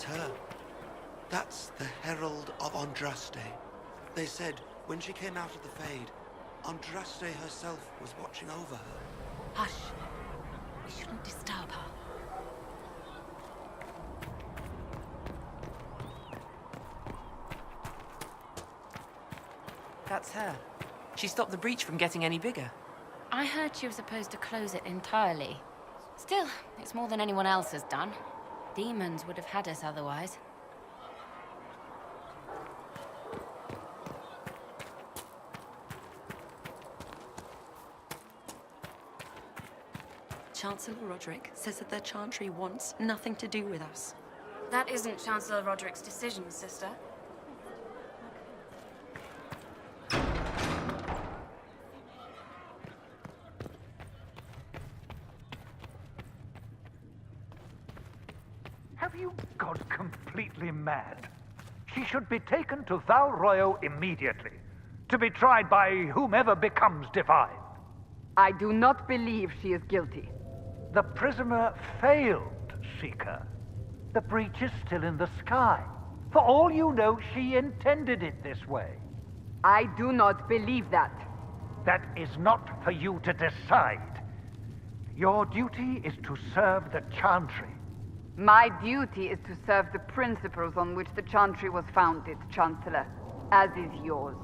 That's her. That's the Herald of Andraste. They said when she came out of the Fade, Andraste herself was watching over her. Hush. We shouldn't disturb her. That's her. She stopped the breach from getting any bigger. I heard she was supposed to close it entirely. Still, it's more than anyone else has done. Demons would have had us otherwise. Chancellor Roderick says that their chantry wants nothing to do with us. That isn't Chancellor Roderick's decision, sister. Have you got completely mad? She should be taken to Val Royo immediately, to be tried by whomever becomes divine. I do not believe she is guilty. The prisoner failed, Seeker. The breach is still in the sky. For all you know, she intended it this way. I do not believe that. That is not for you to decide. Your duty is to serve the Chantry. My duty is to serve the principles on which the Chantry was founded, Chancellor, as is yours.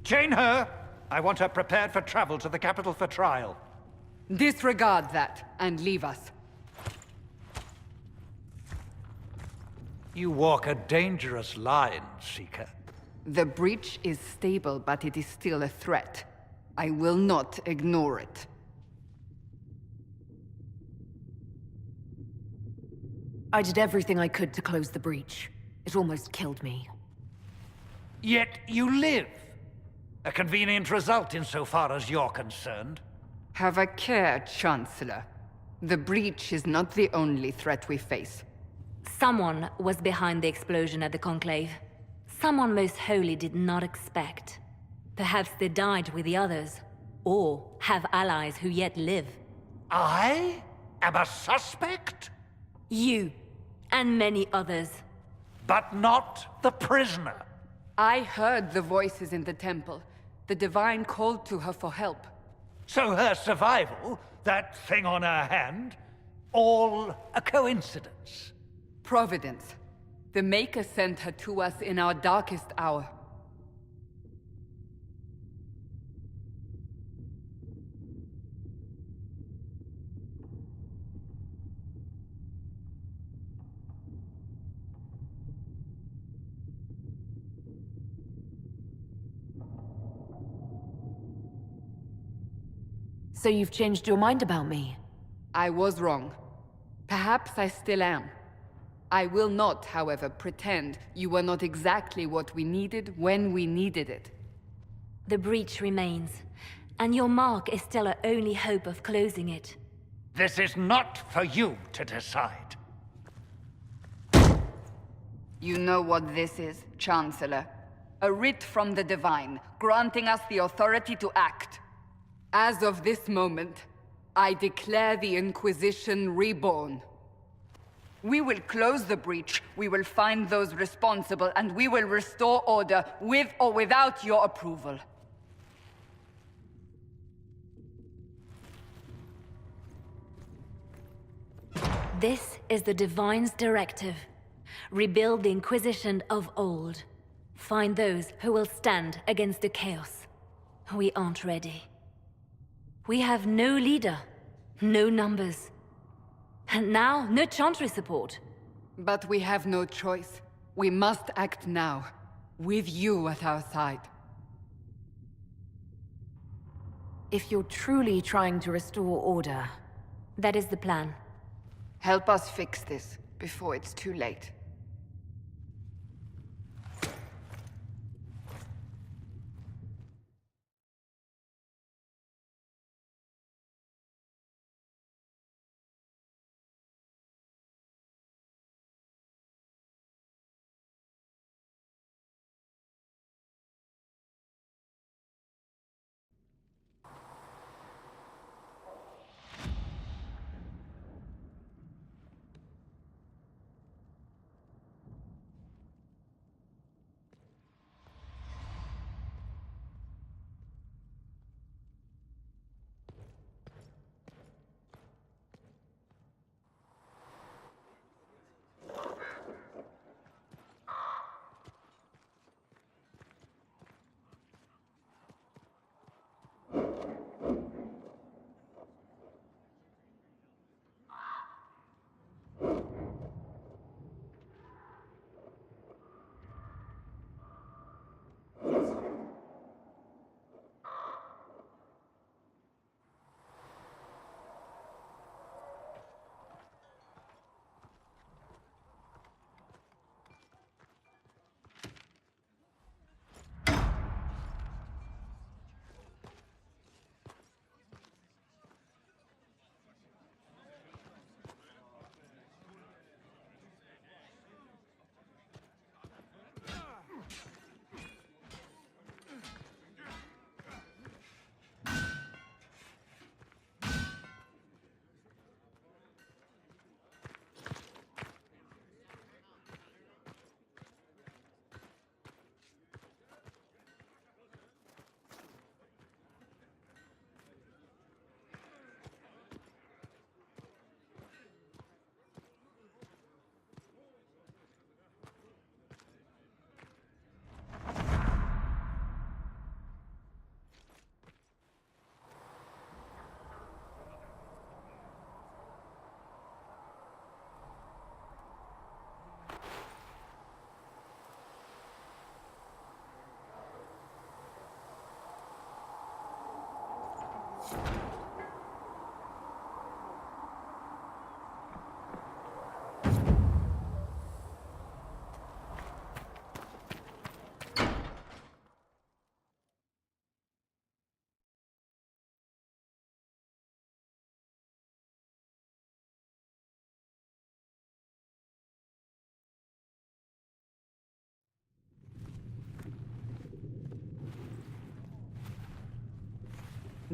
Chain her! I want her prepared for travel to the capital for trial. Disregard that, and leave us. You walk a dangerous line, Seeker. The breach is stable, but it is still a threat. I will not ignore it. I did everything I could to close the breach. It almost killed me. Yet you live. A convenient result insofar as you're concerned. Have a care, Chancellor. The breach is not the only threat we face. Someone was behind the explosion at the Conclave. Someone most holy did not expect. Perhaps they died with the others, or have allies who yet live. I am a suspect? You, and many others. But not the prisoner. I heard the voices in the temple. The Divine called to her for help. So her survival, that thing on her hand, all a coincidence. Providence. The Maker sent her to us in our darkest hour. So you've changed your mind about me? I was wrong. Perhaps I still am. I will not, however, pretend you were not exactly what we needed when we needed it. The breach remains, and your mark is still our only hope of closing it. This is not for you to decide. You know what this is, Chancellor. A writ from the Divine, granting us the authority to act. As of this moment, I declare the Inquisition reborn. We will close the breach, we will find those responsible, and we will restore order with or without your approval. This is the Divine's directive. Rebuild the Inquisition of old. Find those who will stand against the chaos. We aren't ready. We have no leader, no numbers. And now, no Chantry support. But we have no choice. We must act now, with you at our side. If you're truly trying to restore order... That is the plan. Help us fix this, before it's too late.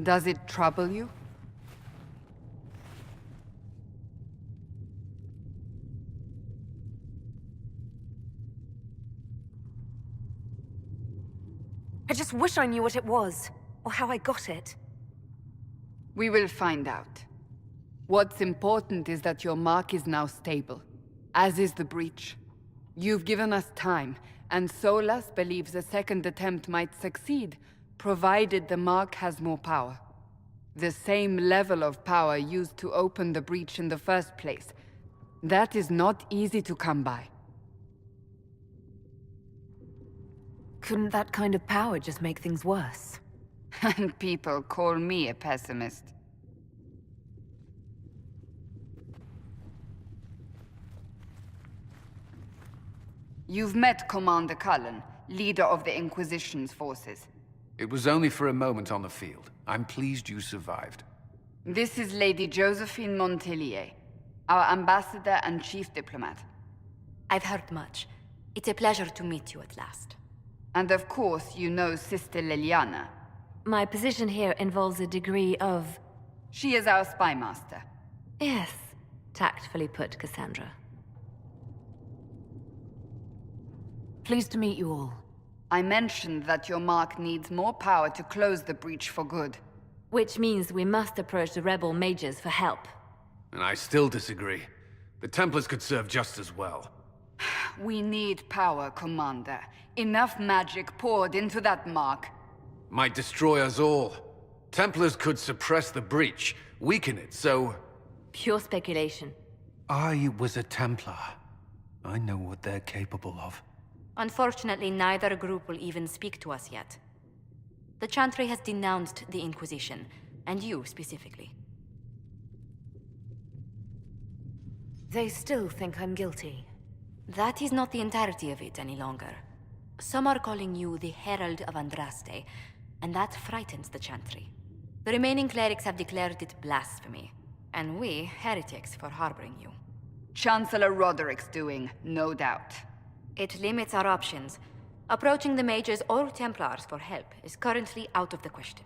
Does it trouble you? I just wish I knew what it was, or how I got it. We will find out. What's important is that your mark is now stable, as is the breach. You've given us time, and Solas believes a second attempt might succeed, provided the mark has more power. The same level of power used to open the breach in the first place. That is not easy to come by. Couldn't that kind of power just make things worse? And people call me a pessimist. You've met Commander Cullen, leader of the Inquisition's forces. It was only for a moment on the field. I'm pleased you survived. This is Lady Josephine Montelier, our ambassador and chief diplomat. I've heard much. It's a pleasure to meet you at last. And of course, you know Sister Liliana. My position here involves a degree of... She is our spy master. Yes, tactfully put, Cassandra. Pleased to meet you all. I mentioned that your mark needs more power to close the breach for good. Which means we must approach the rebel mages for help. And I still disagree. The Templars could serve just as well. We need power, Commander. Enough magic poured into that mark. Might destroy us all. Templars could suppress the breach, weaken it, so... Pure speculation. I was a Templar. I know what they're capable of. Unfortunately, neither group will even speak to us yet. The Chantry has denounced the Inquisition, and you specifically. They still think I'm guilty. That is not the entirety of it any longer. Some are calling you the Herald of Andraste, and that frightens the Chantry. The remaining clerics have declared it blasphemy, and we, heretics, for harboring you. Chancellor Roderick's doing, no doubt. It limits our options. Approaching the mages or Templars for help is currently out of the question.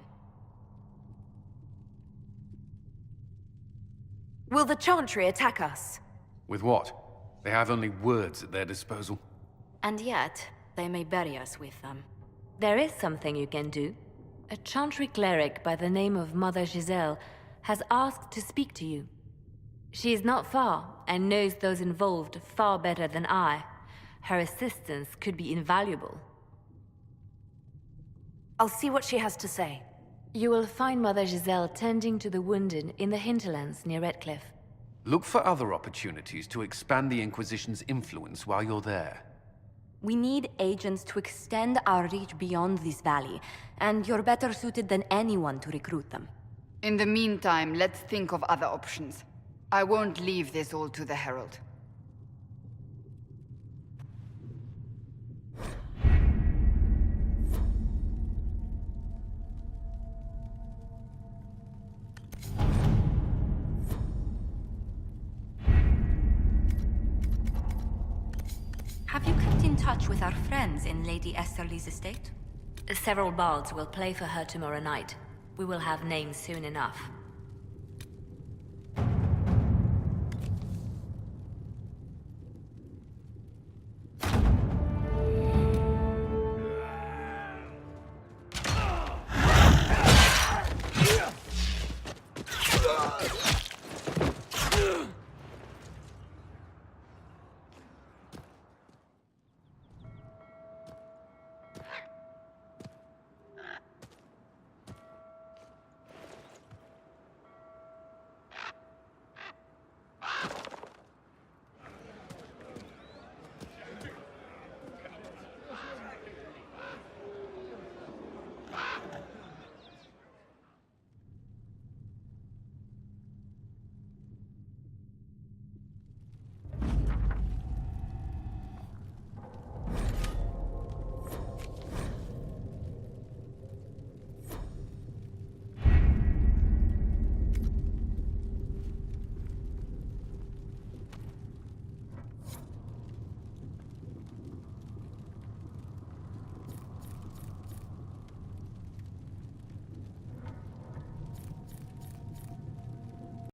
Will the Chantry attack us? With what? They have only words at their disposal. And yet, they may bury us with them. There is something you can do. A Chantry cleric by the name of Mother Giselle has asked to speak to you. She is not far, and knows those involved far better than I. Her assistance could be invaluable. I'll see what she has to say. You will find Mother Giselle tending to the wounded in the hinterlands near Redcliffe. Look for other opportunities to expand the Inquisition's influence while you're there. We need agents to extend our reach beyond this valley, and you're better suited than anyone to recruit them. In the meantime, let's think of other options. I won't leave this all to the Herald. Have you kept in touch with our friends in Lady Esterly's estate? Several bards will play for her tomorrow night. We will have names soon enough.